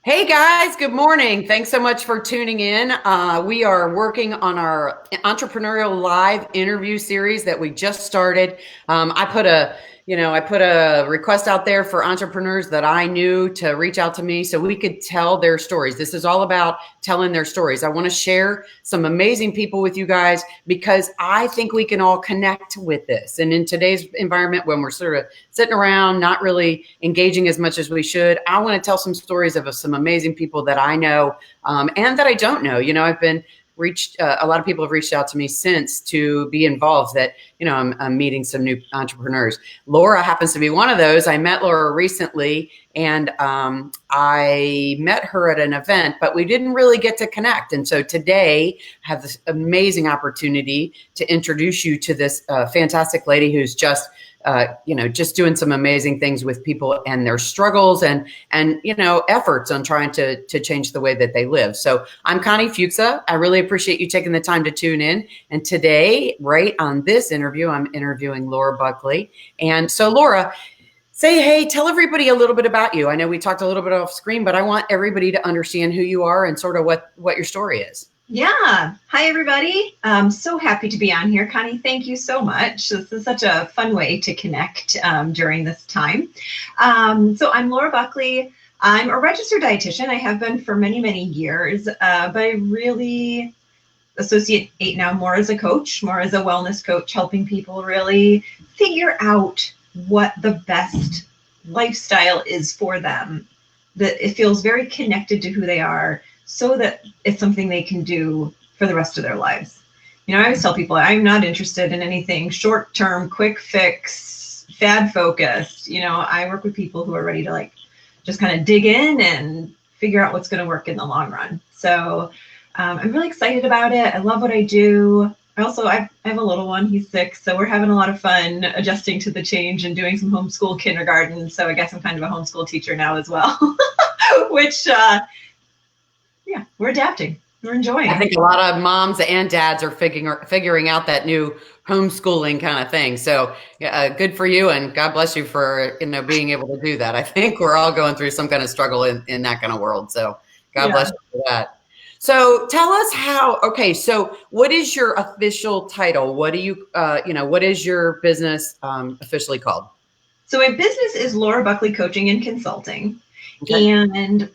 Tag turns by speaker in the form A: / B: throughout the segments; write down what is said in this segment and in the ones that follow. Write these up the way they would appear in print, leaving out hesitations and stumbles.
A: Hey guys, good morning. Thanks so much for tuning in. We are working on our Entrepreneurial Live interview series that we just started. I put a request out there for entrepreneurs that I knew to reach out to me so we could tell their stories. This is all about telling their stories. I want to share some amazing people with you guys because I think we can all connect with this. And in today's environment, when we're sort of sitting around, not really engaging as much as we should, I want to tell some stories of some amazing people that I know and that I don't know. I've been reached a lot of people have reached out to me since to be involved that I'm meeting some new entrepreneurs. Laura happens to be one of those. I met Laura recently, and I met her at an event, but we didn't really get to connect. And so today I have this amazing opportunity to introduce you to this fantastic lady who's just doing some amazing things with people and their struggles and efforts on trying to change the way that they live. So I'm Connie Fuksa. I really appreciate you taking the time to tune in. And today, right on this interview, I'm interviewing Laura Buckley. And so Laura, say, hey, tell everybody a little bit about you. I know we talked a little bit off screen, but I want everybody to understand who you are and sort of what your story is.
B: Yeah. Hi, everybody. I'm so happy to be on here. Connie, thank you so much. This is such a fun way to connect during this time. So I'm Laura Buckley. I'm a registered dietitian. I have been for many, many years, but I really associate now more as a coach, more as a wellness coach, helping people really figure out what the best lifestyle is for them, that it feels very connected to who they are, so that it's something they can do for the rest of their lives. I always tell people I'm not interested in anything short-term, quick fix, fad focused. I work with people who are ready to just kind of dig in and figure out what's going to work in the long run. So I'm really excited about it. I love what I do. I have a little one, he's 6, so we're having a lot of fun adjusting to the change and doing some homeschool kindergarten. So I guess I'm kind of a homeschool teacher now as well, which yeah, we're adapting. We're enjoying it.
A: I think a lot of moms and dads are figuring out that new homeschooling kind of thing. So good for you, and God bless you for being able to do that. I think we're all going through some kind of struggle in that kind of world. So God bless you for that. So tell us so what is your official title? What do you, what is your business officially called?
B: So my business is Laura Buckley Coaching and Consulting. Okay. And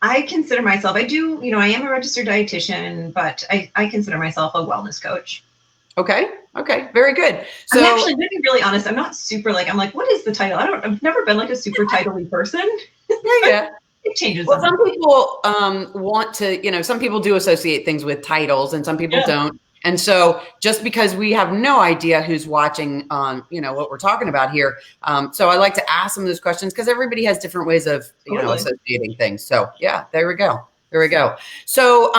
B: I consider myself, I am a registered dietitian, but I consider myself a wellness coach.
A: Okay. Very good. So
B: I'm actually, to be really honest, I'm not super what is the title? I've never been a super title-y person.
A: Yeah.
B: It changes.
A: Well, some people want to, some people do associate things with titles and some people don't. And so just because we have no idea who's watching on, what we're talking about here. So I like to ask them those questions because everybody has different ways of, associating things. So yeah, there we go. So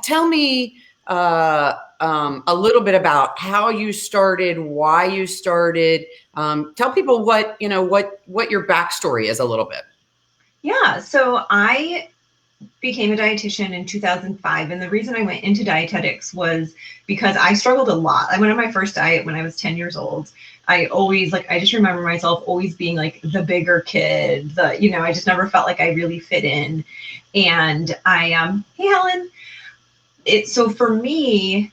A: tell me a little bit about how you started, why you started. Tell people what your backstory is a little bit.
B: Yeah, so I became a dietitian in 2005, and the reason I went into dietetics was because I struggled a lot. I went on my first diet when I was 10 years old. I always I just remember myself always being the bigger kid. I just never felt like I really fit in. And hey Helen. So for me,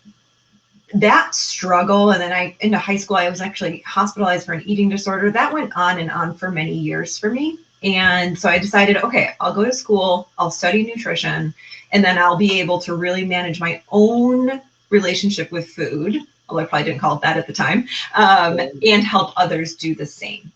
B: that struggle, and then into high school, I was actually hospitalized for an eating disorder. That went on and on for many years for me. And so I decided, okay, I'll go to school, I'll study nutrition, and then I'll be able to really manage my own relationship with food, although I probably didn't call it that at the time, and help others do the same.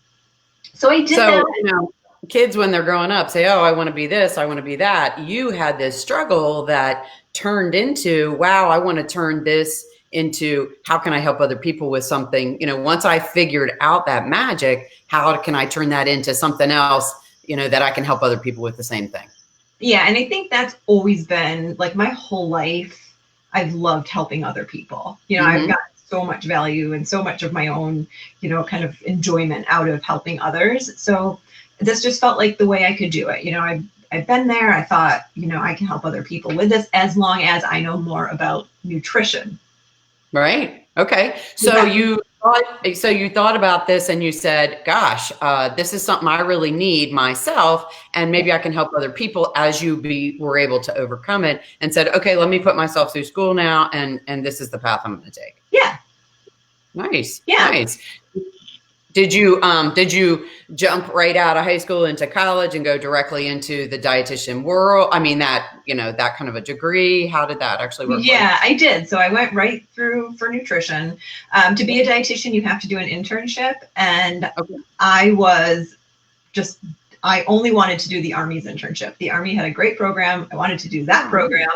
B: So I did that.
A: Kids, when they're growing up, say, oh, I want to be this, I want to be that. You had this struggle that turned into, wow, I want to turn this into how can I help other people with something, once I figured out that magic, how can I turn that into something else, that I can help other people with the same thing?
B: Yeah. And I think that's always been my whole life. I've loved helping other people. I've got so much value and so much of my own, kind of enjoyment out of helping others. So this just felt like the way I could do it. I've been there. I thought, I can help other people with this as long as I know more about nutrition.
A: Right. Okay. So So you thought about this and you said, gosh, this is something I really need myself, and maybe I can help other people, as you were able to overcome it, and said, okay, let me put myself through school now, and this is the path I'm going to take.
B: Yeah.
A: Nice.
B: Yeah.
A: Nice. Did you jump right out of high school into college and go directly into the dietitian world? I mean, that, that kind of a degree. How did that actually work?
B: Yeah, I did. So I went right through for nutrition. To be a dietitian, you have to do an internship. And
A: Okay.
B: I only wanted to do the Army's internship. The Army had a great program. I wanted to do that program.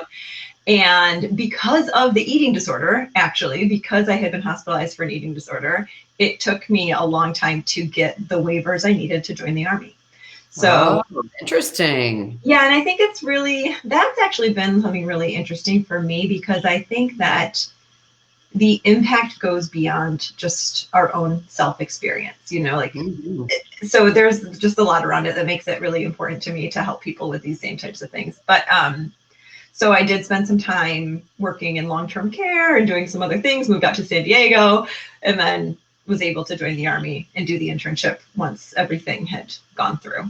B: And because of the eating disorder, actually, because I had been hospitalized for an eating disorder, it took me a long time to get the waivers I needed to join the Army. So
A: interesting.
B: Yeah, and I think that's actually been something really interesting for me, because I think that the impact goes beyond just our own self-experience, so there's just a lot around it that makes it really important to me to help people with these same types of things. But so I did spend some time working in long-term care and doing some other things, moved out to San Diego, and then was able to join the Army and do the internship once everything had gone through.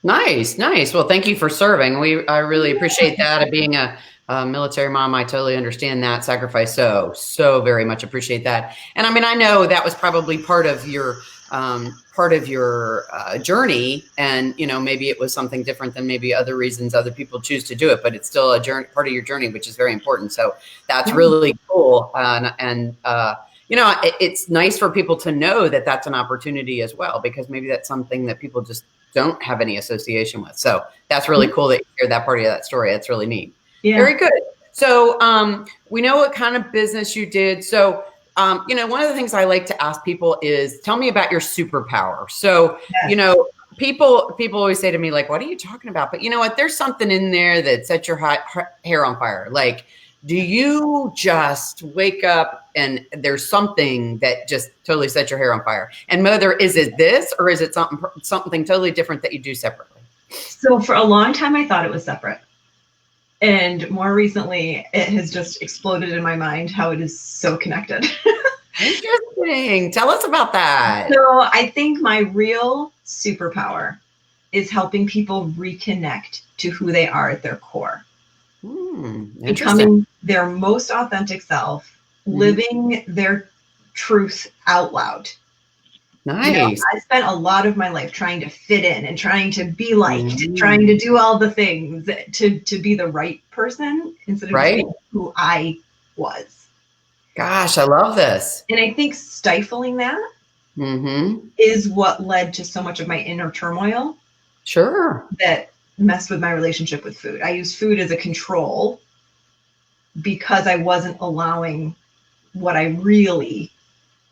A: Nice. Well, thank you for serving. I really appreciate that. Being a military mom, I totally understand that sacrifice. So very much appreciate that. And I mean, I know that was probably part of your journey, and maybe it was something different than maybe other reasons other people choose to do it, but it's still a journey, part of your journey, which is very important. So that's really cool. It's nice for people to know that that's an opportunity as well, because maybe that's something that people just don't have any association with. So that's really cool that you shared that part of that story. That's really neat. Yeah. Very good. So we know what kind of business you did. So, one of the things I like to ask people is, tell me about your superpower. So, yes. People always say to me, like, what are you talking about? But you know what? There's something in there that sets your hair on fire. Like, do you just wake up and there's something that just totally sets your hair on fire? And whether, is it this, or is it something totally different that you do separately?
B: So for a long time, I thought it was separate. And more recently, it has just exploded in my mind how it is so connected.
A: Interesting. Tell us about that.
B: So I think my real superpower is helping people reconnect to who they are at their core. Becoming their most authentic self, living their truth out loud.
A: Nice.
B: I spent a lot of my life trying to fit in and trying to be liked, and trying to do all the things to be the right person instead of being who I was.
A: Gosh, I love this.
B: And I think stifling that is what led to so much of my inner turmoil.
A: Sure.
B: That messed with my relationship with food. I used food as a control because I wasn't allowing what I really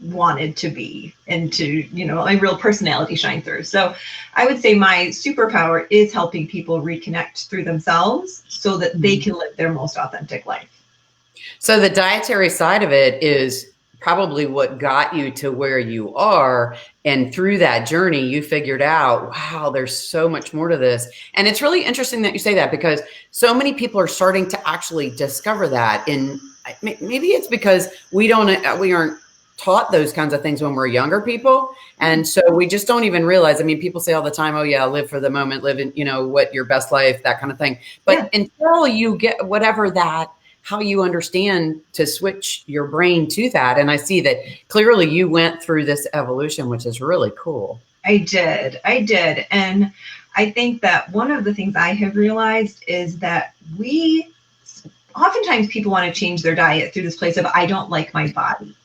B: wanted to be and to, my real personality shine through. So I would say my superpower is helping people reconnect through themselves so that they can live their most authentic life.
A: So the dietary side of it is probably what got you to where you are. And through that journey, you figured out, wow, there's so much more to this. And it's really interesting that you say that, because so many people are starting to actually discover that. And maybe it's because we aren't taught those kinds of things when we're younger people. And so we just don't even realize. I mean, people say all the time, oh yeah, live for the moment, live in, what your best life, that kind of thing. But until you get whatever that, how you understand to switch your brain to that. And I see that clearly you went through this evolution, which is really cool.
B: I did. And I think that one of the things I have realized is that oftentimes people want to change their diet through this place of, I don't like my body.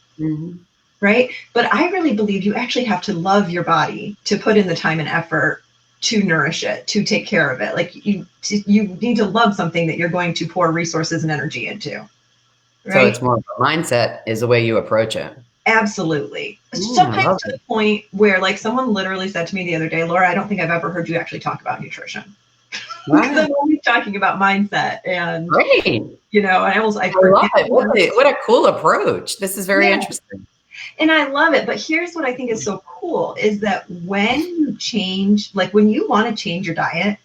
B: Right? But I really believe you actually have to love your body to put in the time and effort to nourish it, to take care of it. Like you need to love something that you're going to pour resources and energy into. Right?
A: So it's more of a mindset is the way you approach it.
B: Absolutely. Sometimes to the point where, like, someone literally said to me the other day, Laura, I don't think I've ever heard you actually talk about nutrition. Because I'm always talking about mindset and, and I love
A: it. What a cool approach. This is very interesting.
B: And I love it. But here's what I think is so cool is that when you change, like when you want to change your diet,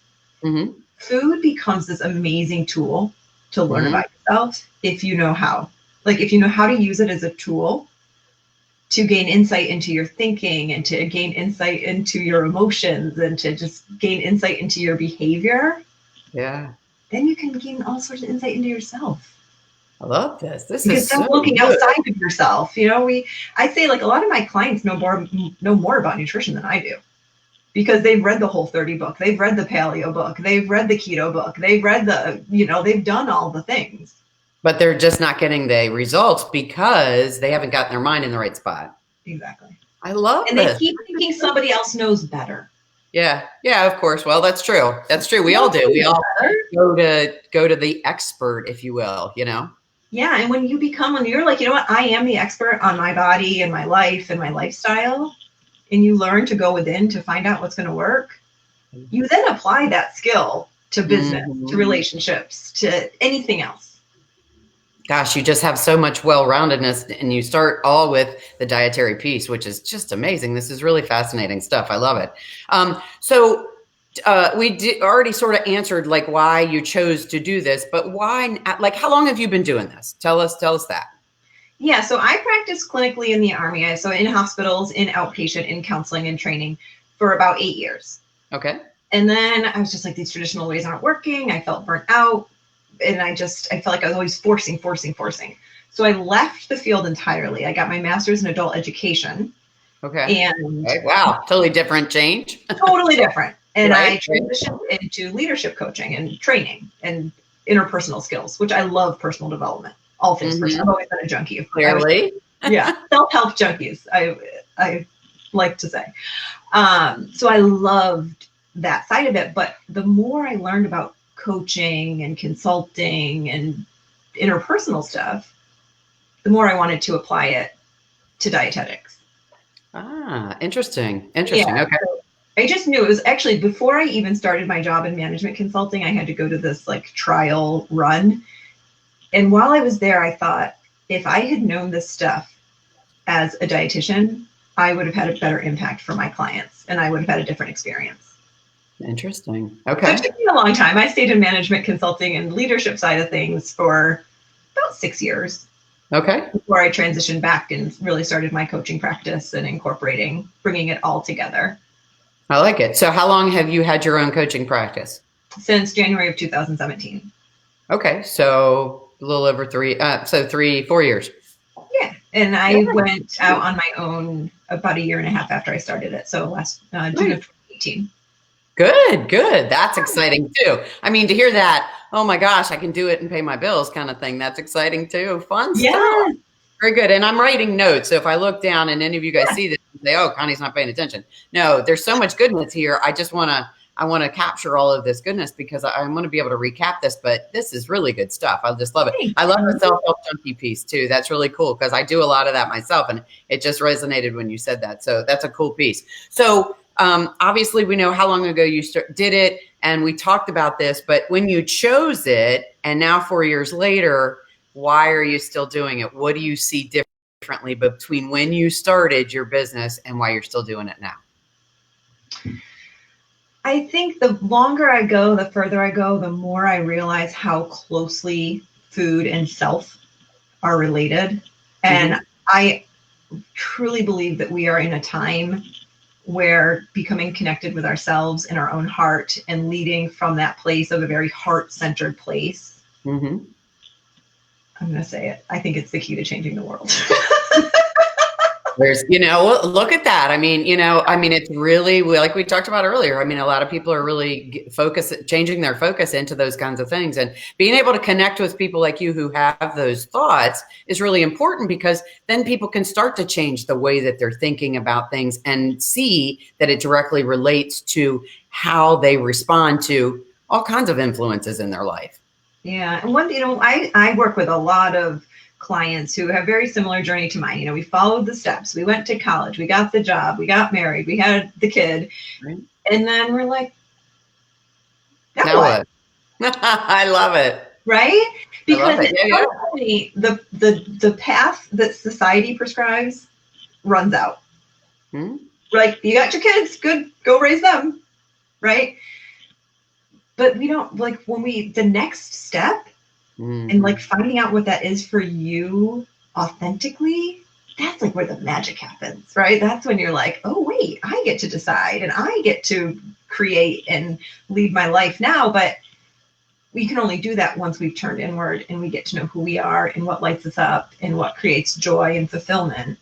B: food becomes this amazing tool to learn about yourself if you know how. Like if you know how to use it as a tool to gain insight into your thinking and to gain insight into your emotions and to just gain insight into your behavior,
A: Yeah.
B: then you can gain all sorts of insight into yourself.
A: I love this. This
B: Because
A: is
B: then
A: so
B: looking
A: good.
B: outside of yourself, I say like a lot of my clients know more about nutrition than I do. Because they've read the Whole30 book, they've read the Paleo book, they've read the Keto book, they've read they've done all the things.
A: But they're just not getting the results because they haven't gotten their mind in the right spot.
B: Exactly.
A: I love
B: And
A: this.
B: they keep thinking somebody else knows better.
A: Yeah. Yeah, of course. Well, that's true. That's true. We all do. We all go to the expert, if you will,
B: Yeah. And when you're like, you know what, I am the expert on my body and my life and my lifestyle, and you learn to go within to find out what's going to work, you then apply that skill to business, to relationships, to anything else.
A: Gosh, you just have so much well-roundedness, and you start all with the dietary piece, which is just amazing. This is really fascinating stuff. I love it. So we already sort of answered like why you chose to do this, but why? Like, how long have you been doing this? Tell us that.
B: Yeah, so I practiced clinically in the Army, so in hospitals, in outpatient, in counseling and training for about 8 years.
A: Okay.
B: And then I was just like, these traditional ways aren't working. I felt burnt out. And I felt like I was always forcing. So I left the field entirely. I got my master's in adult education.
A: Okay.
B: And
A: wow, totally different change.
B: Totally different. And
A: Right.
B: I transitioned into leadership coaching and training and interpersonal skills, which I love personal development, all things personal. I've always been a junkie.
A: Clearly.
B: Self-help junkies, I like to say. So I loved that side of it. But the more I learned about coaching and consulting and interpersonal stuff, the more I wanted to apply it to dietetics.
A: Interesting. Okay.
B: So I just knew it was actually before I even started my job in management consulting, I had to go to this like trial run. And while I was there, I thought if I had known this stuff as a dietitian, I would have had a better impact for my clients and I would have had a different experience.
A: Interesting. Okay.
B: So it took me a long time. I stayed in management consulting and leadership side of things for about 6 years.
A: Okay.
B: Before I transitioned back and really started my coaching practice and bringing it all together.
C: I like it. So how long have you had your own coaching practice?
B: Since January of 2017.
C: Okay. So a little over 4 years.
B: Yeah. And I went out on my own about 1.5 years after I started it. So last June of 2018.
C: Good. That's exciting too. I mean, to hear that, oh my gosh, I can do it and pay my bills kind of thing. That's exciting too. Fun stuff. Very good. And I'm writing notes. So if I look down and any of you guys see this and say, oh, Connie's not paying attention. No, there's so much goodness here. I want to capture all of this goodness because I want to be able to recap this, but this is really good stuff. I just love it. I love the self-help junkie piece too. That's really cool because I do a lot of that myself and it just resonated when you said that. So that's a cool piece. So obviously we know how long ago you did it and we talked about this, but when you chose it and now 4 years later, why are you still doing it? What do you see differently between when you started your business and why you're still doing it now?
B: I think the longer I go, the further I go, the more I realize how closely food and self are related. And I truly believe that we are in a time where becoming connected with ourselves and our own heart and leading from that place of a very heart-centered place. I'm going to say it. I think it's the key to changing the world.
C: There's, look at that. I mean, it's really like we talked about earlier. I mean, a lot of people are really changing their focus into those kinds of things, and being able to connect with people like you who have those thoughts is really important because then people can start to change the way that they're thinking about things and see that it directly relates to how they respond to all kinds of influences in their life.
B: Yeah. And I work with a lot of clients who have very similar journey to mine. We followed the steps. We went to college, we got the job, we got married, we had the kid. Right. And then we're like, now what?
C: I love it.
B: Right? Because the path that society prescribes runs out. Like, you got your kids, good, go raise them. Right? But we don't the next step and like finding out what that is for you authentically that's like where the magic happens, right? That's when you're like, oh, wait, I get to decide and I get to create and lead my life now. But we can only do that once we've turned inward and we get to know who we are and what lights us up and what creates joy and fulfillment.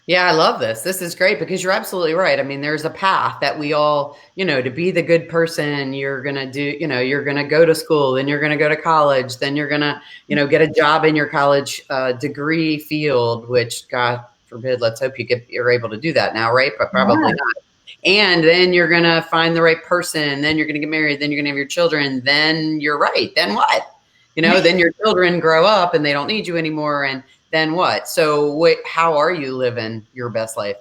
C: Yeah, I love this. This is great because you're absolutely right. I mean, there's a path that we all, to be the good person, you're going to do, you're going to go to school, then you're going to go to college, then you're going to, get a job in your college degree field, which God forbid, let's hope you're able to do that now, right? But probably not. And then you're going to find the right person, then you're going to get married, then you're going to have your children, then you're right. Then what? Then your children grow up and they don't need you anymore. And then what? So how are you living your best life?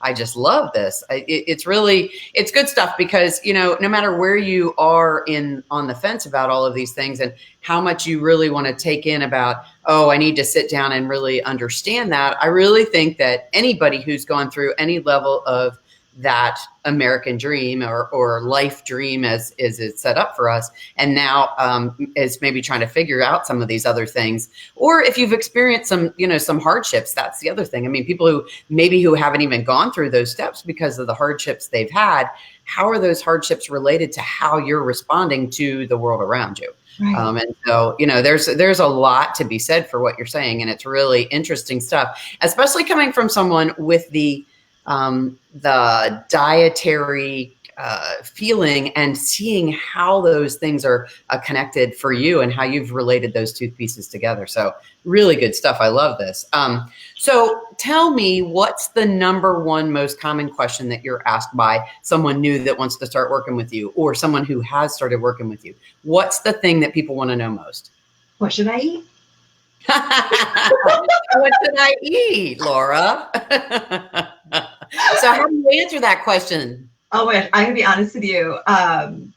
C: I just love this. It's good stuff because, no matter where you are on the fence about all of these things and how much you really want to take in about, oh, I need to sit down and really understand that. I really think that anybody who's gone through any level of that American dream or life dream as it's set up for us. And now is maybe trying to figure out some of these other things. Or if you've experienced some hardships, that's the other thing. I mean, people who haven't even gone through those steps because of the hardships they've had, how are those hardships related to how you're responding to the world around you? Right. And so, there's a lot to be said for what you're saying. And it's really interesting stuff, especially coming from someone with the dietary feeling and seeing how those things are connected for you and how you've related those two pieces together. So really good stuff. I love this. So tell me, what's the number one most common question that you're asked by someone new that wants to start working with you or someone who has started working with you? What's the thing that people want to know most?
B: What should I eat?
C: What should I eat, Laura? So how do you answer that question?
B: Oh my gosh, I'm gonna be honest with you.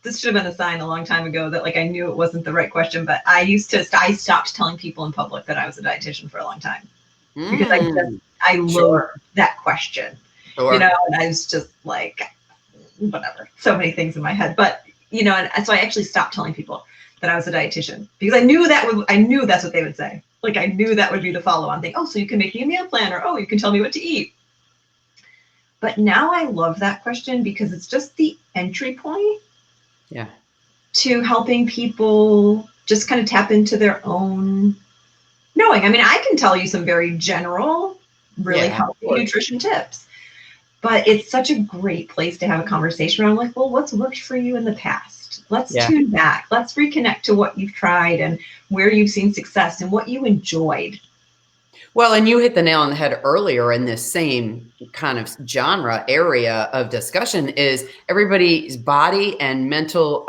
B: This should have been a sign a long time ago that I knew it wasn't the right question, but I stopped telling people in public that I was a dietitian for a long time because I loathed that question, and I was just like, whatever, so many things in my head, but and so I actually stopped telling people that I was a dietitian because I knew that's what they would say. I knew that would be the follow-on thing. Oh, so you can make me a meal plan, or oh, you can tell me what to eat. But now I love that question because it's just the entry point to helping people just kind of tap into their own knowing. I mean, I can tell you some very general, really helpful nutrition tips, but it's such a great place to have a conversation around well, what's worked for you in the past? Let's tune back. Let's reconnect to what you've tried and where you've seen success and what you enjoyed.
C: Well, and you hit the nail on the head earlier in this same kind of genre area of discussion is everybody's body and mental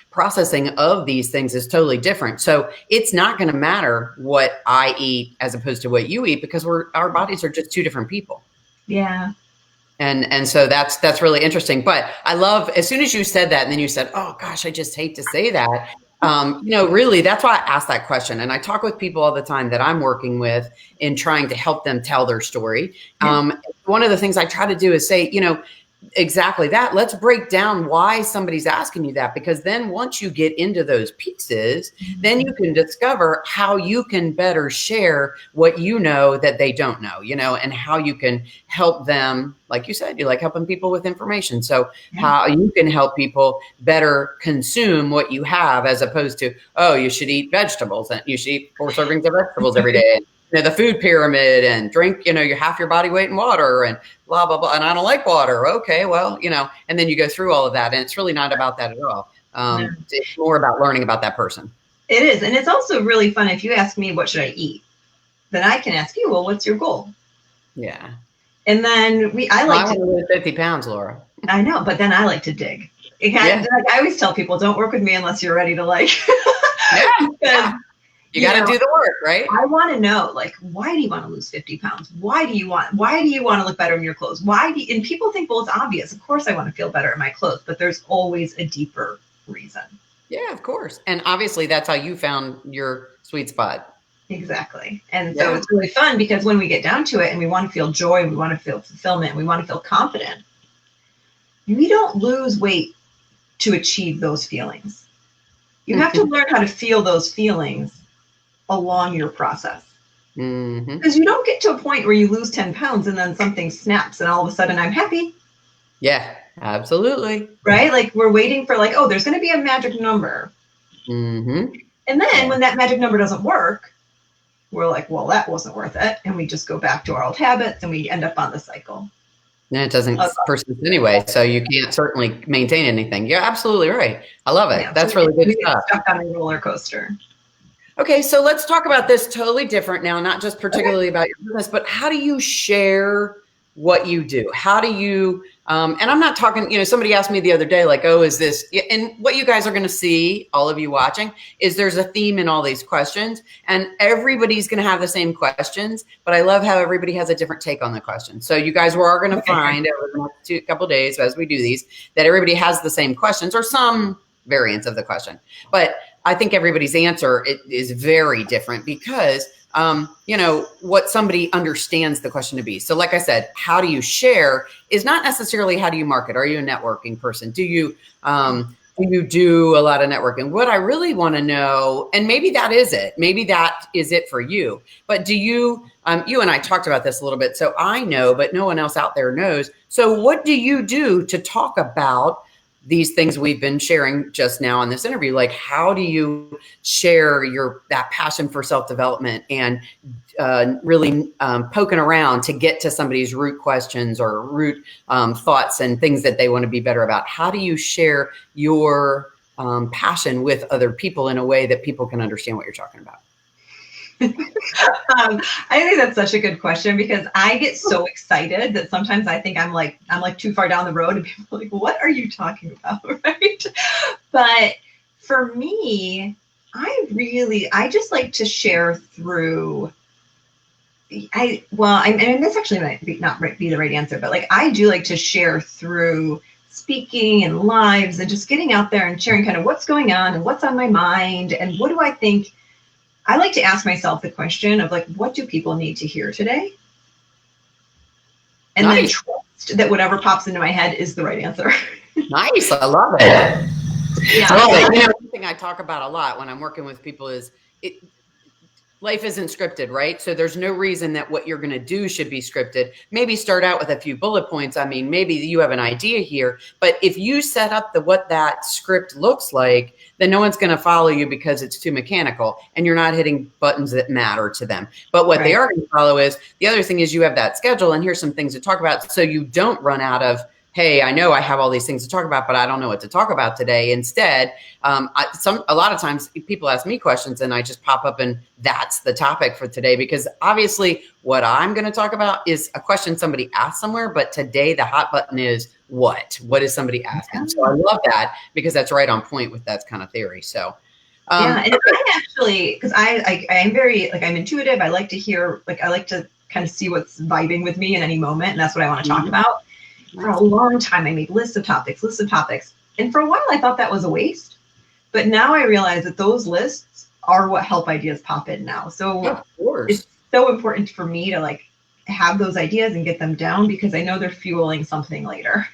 C: processing of these things is totally different. So it's not going to matter what I eat as opposed to what you eat because our bodies are just two different people.
B: Yeah.
C: And so that's really interesting. But I love, as soon as you said that, and then you said, oh gosh, I just hate to say that. Really, that's why I asked that question. And I talk with people all the time that I'm working with in trying to help them tell their story. One of the things I try to do is say, exactly that. Let's break down why somebody's asking you that, because then once you get into those pieces, then you can discover how you can better share what you know that they don't know, and how you can help them. Like you said, you like helping people with information. So how you can help people better consume what you have as opposed to, oh, you should eat vegetables and you should eat 4 servings of vegetables every day. The food pyramid and drink, your half your body weight in water and blah, blah, blah. And I don't like water. Okay, well, and then you go through all of that. And it's really not about that at all. It's more about learning about that person.
B: It is. And it's also really fun. If you ask me, what should I eat? Then I can ask you, well, what's your goal?
C: Yeah.
B: And then I want
C: to lose 50 pounds, Laura.
B: I know, but then I like to dig. I always tell people, don't work with me unless you're ready to
C: You got to do the work, right?
B: I want to know, why do you want to lose 50 pounds? Why do you want to look better in your clothes? And people think, well, it's obvious. Of course I want to feel better in my clothes, but there's always a deeper reason.
C: Yeah, of course. And obviously that's how you found your sweet spot.
B: Exactly. And so it's really fun because when we get down to it and we want to feel joy, we want to feel fulfillment, we want to feel confident, we don't lose weight to achieve those feelings. You have to learn how to feel those feelings along your process.
C: Mm-hmm.
B: Because you don't get to a point where you lose 10 pounds and then something snaps and all of a sudden I'm happy.
C: Yeah, absolutely.
B: Right? Like we're waiting for like, oh, there's going to be a magic number.
C: Mm-hmm.
B: And then when that magic number doesn't work, we're like, well, that wasn't worth it. And we just go back to our old habits and we end up on the cycle.
C: And it doesn't persist anyway, so you can't certainly maintain anything. You're absolutely right. I love it.
B: Yeah,
C: That's
B: so
C: really good
B: we
C: stuff.
B: get stuck on a roller coaster.
C: Okay, so let's talk about this totally different now, not just particularly about your business, but how do you share what you do? How do you, and I'm not talking, you know, somebody asked me the other day, like, oh, is this, and what you guys are going to see, all of you watching, is there's a theme in all these questions, and everybody's going to have the same questions, but I love how everybody has a different take on the question. So you guys are going to find over the next couple of days as we do these, that everybody has the same questions or some variants of the question. But I think everybody's answer is very different because, you know, what somebody understands the question to be. So like I said, how do you share is not necessarily how do you market? Are you a networking person? Do you do a lot of networking? What I really want to know, and maybe that is it. Maybe that is it for you. But do you, you and I talked about this a little bit. So I know, but no one else out there knows. So what do you do to talk about these things we've been sharing just now in this interview? Like, how do you share that passion for self-development and really poking around to get to somebody's root questions or root thoughts and things that they want to be better about? How do you share your passion with other people in a way that people can understand what you're talking about?
B: I think that's such a good question because I get so excited that sometimes I think I'm like too far down the road and people are like, what are you talking about? Right. But for me, I just like to share through and this actually might not be the right answer, but like I do like to share through speaking and lives and just getting out there and sharing kind of what's going on and what's on my mind and what do I think. I like to ask myself the question of like, what do people need to hear today? And then trust that whatever pops into my head is the right answer.
C: Nice. I love it.
B: Yeah.
C: I love it. You know, one thing I talk about a lot when I'm working with people is life isn't scripted, right? So there's no reason that what you're going to do should be scripted. Maybe start out with a few bullet points. I mean, maybe you have an idea here, but if you set up what that script looks like, then no one's going to follow you because it's too mechanical and you're not hitting buttons that matter to them. But what they are going to follow is the other thing is you have that schedule and here's some things to talk about so you don't run out of, hey, I know I have all these things to talk about, but I don't know what to talk about today. Instead, a lot of times people ask me questions and I just pop up and that's the topic for today, because obviously what I'm going to talk about is a question somebody asked somewhere, but today the hot button is what is somebody asking? So I love that because that's right on point with that kind of theory. So
B: yeah, and I actually, because I am very, like, I'm intuitive. I like to hear, like, I like to kind of see what's vibing with me in any moment. And that's what I want to talk about. For a long time, I made lists of topics. And for a while, I thought that was a waste. But now I realize that those lists are what help ideas pop in now. So it's so important for me to like have those ideas and get them down because I know they're fueling something later.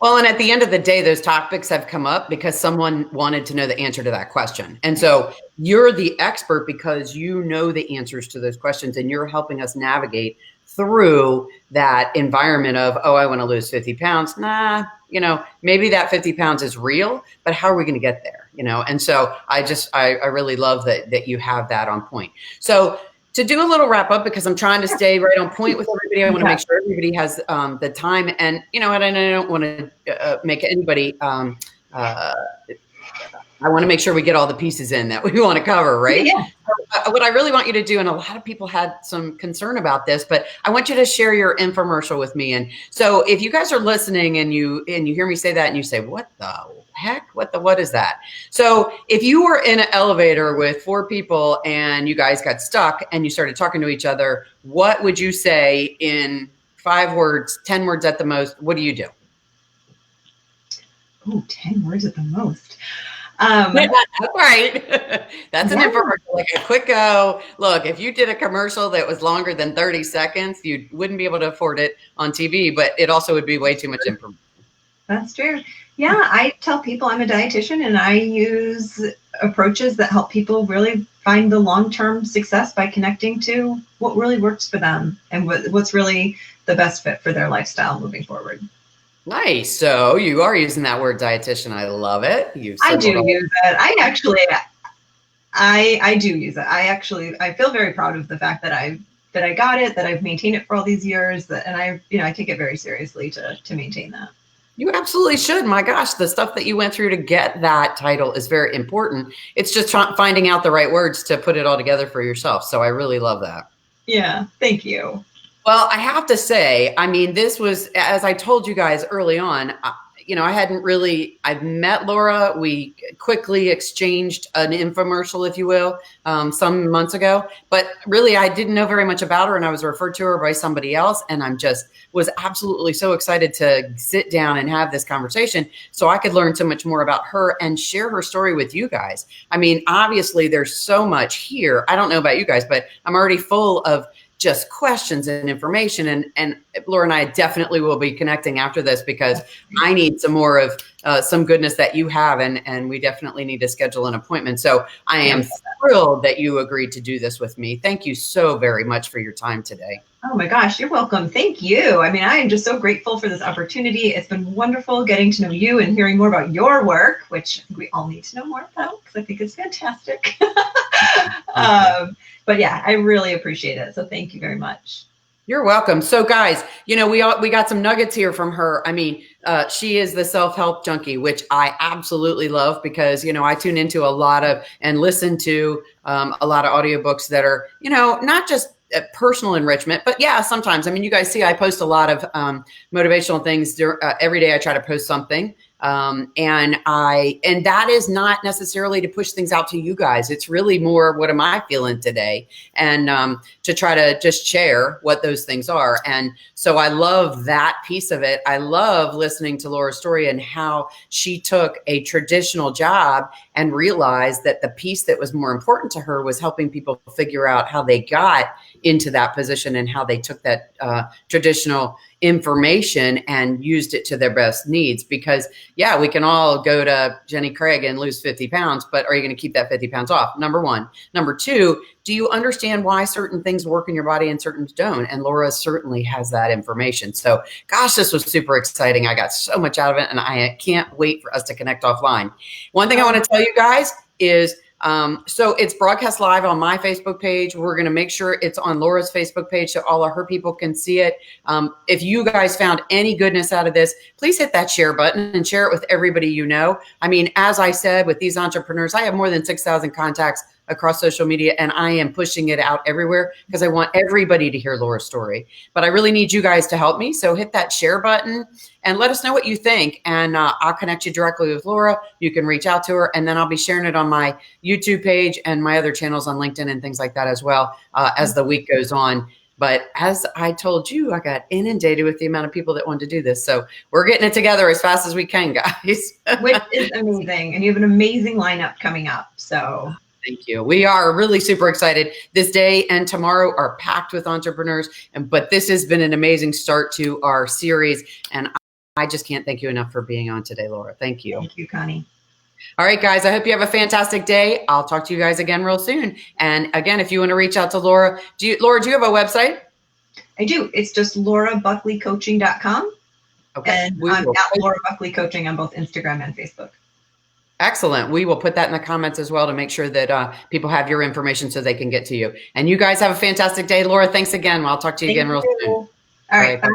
C: Well, and at the end of the day, those topics have come up because someone wanted to know the answer to that question. And so you're the expert because you know the answers to those questions and you're helping us navigate through that environment of, oh, I want to lose 50 pounds. Nah, you know, maybe that 50 pounds is real, but how are we going to get there? You know? And so I really love that you have that on point. So to do a little wrap up, because I'm trying to stay right on point with everybody, I want to make sure everybody has the time and, you know, and I don't want to make anybody, I want to make sure we get all the pieces in that we want to cover, right?
B: Yeah.
C: So, what I really want you to do, and a lot of people had some concern about this, but I want you to share your infomercial with me. And so if you guys are listening and you hear me say that and you say, what the heck? What is that? So if you were in an elevator with 4 people and you guys got stuck and you started talking to each other, what would you say in 5 words, 10 words at the most? What do you do?
B: Oh, 10 words at the most.
C: Right. That's an infomercial, like a quick go. Look, if you did a commercial that was longer than 30 seconds, you wouldn't be able to afford it on TV, but it also would be way too much information.
B: That's true. Yeah, I tell people I'm a dietitian and I use approaches that help people really find the long-term success by connecting to what really works for them and what's really the best fit for their lifestyle moving forward.
C: Nice. So you are using that word dietitian. I love it.
B: I do use it. I do use it. I feel very proud of the fact that I got it, that I've maintained it for all these years, and I take it very seriously to maintain that.
C: You absolutely should. My gosh, the stuff that you went through to get that title is very important. It's just finding out the right words to put it all together for yourself. So I really love that.
B: Yeah, thank you.
C: Well, I have to say, I mean, this was, as I told you guys early on, I've met Laura. We quickly exchanged an infomercial, if you will, some months ago, but really I didn't know very much about her, and I was referred to her by somebody else. And was absolutely so excited to sit down and have this conversation so I could learn so much more about her and share her story with you guys. I mean, obviously there's so much here. I don't know about you guys, but I'm already full of just questions and information. And Laura and I definitely will be connecting after this because I need some more of some goodness that you have. And we definitely need to schedule an appointment. So I am thrilled that you agreed to do this with me. Thank you so very much for your time today.
B: Oh my gosh, you're welcome. Thank you. I mean, I am just so grateful for this opportunity. It's been wonderful getting to know you and hearing more about your work, which we all need to know more about because I think it's fantastic. But yeah, I really appreciate it. So thank you very much.
C: You're welcome. So guys, we got some nuggets here from her. I mean, she is the self-help junkie, which I absolutely love because, I tune into a lot of and listen to a lot of audiobooks that are, not just personal enrichment, but yeah, sometimes, I mean, you guys see, I post a lot of motivational things every day. I try to post something. And that is not necessarily to push things out to you guys. It's really more, what am I feeling today? And, to try to just share what those things are. And so I love that piece of it. I love listening to Laura's story and how she took a traditional job and realized that the piece that was more important to her was helping people figure out how they got into that position and how they took that traditional information and used it to their best needs. Because yeah, we can all go to Jenny Craig and lose 50 pounds, but are you going to keep that 50 pounds off? Number one. Number two, do you understand why certain things work in your body and certain don't? And Laura certainly has that information. So gosh, this was super exciting. I got so much out of it and I can't wait for us to connect offline. One thing I want to tell you guys is, so it's broadcast live on my Facebook page. We're going to make sure it's on Laura's Facebook page so all of her people can see it. If you guys found any goodness out of this, please hit that share button and share it with everybody you know. I mean, as I said, with these entrepreneurs, I have more than 6,000 contacts across social media, and I am pushing it out everywhere because I want everybody to hear Laura's story. But I really need you guys to help me. So hit that share button and let us know what you think. And I'll connect you directly with Laura. You can reach out to her, and then I'll be sharing it on my YouTube page and my other channels on LinkedIn and things like that as well as the week goes on. But as I told you, I got inundated with the amount of people that want to do this. So we're getting it together as fast as we can, guys.
B: Which is amazing. And you have an amazing lineup coming up. So
C: thank you. We are really super excited. This day and tomorrow are packed with entrepreneurs, but this has been an amazing start to our series. And I just can't thank you enough for being on today, Laura. Thank you.
B: Thank you, Connie.
C: All right, guys, I hope you have a fantastic day. I'll talk to you guys again real soon. And again, if you want to reach out to Laura, do you have a website?
B: I do. It's just laurabuckleycoaching.com. Okay. And I'm at Laura Buckley Coaching on both Instagram and Facebook. Excellent. We will put that in the comments as well to make sure that people have your information so they can get to you. And you guys have a fantastic day. Laura, thanks again. I'll talk to you again real soon. All right. Bye.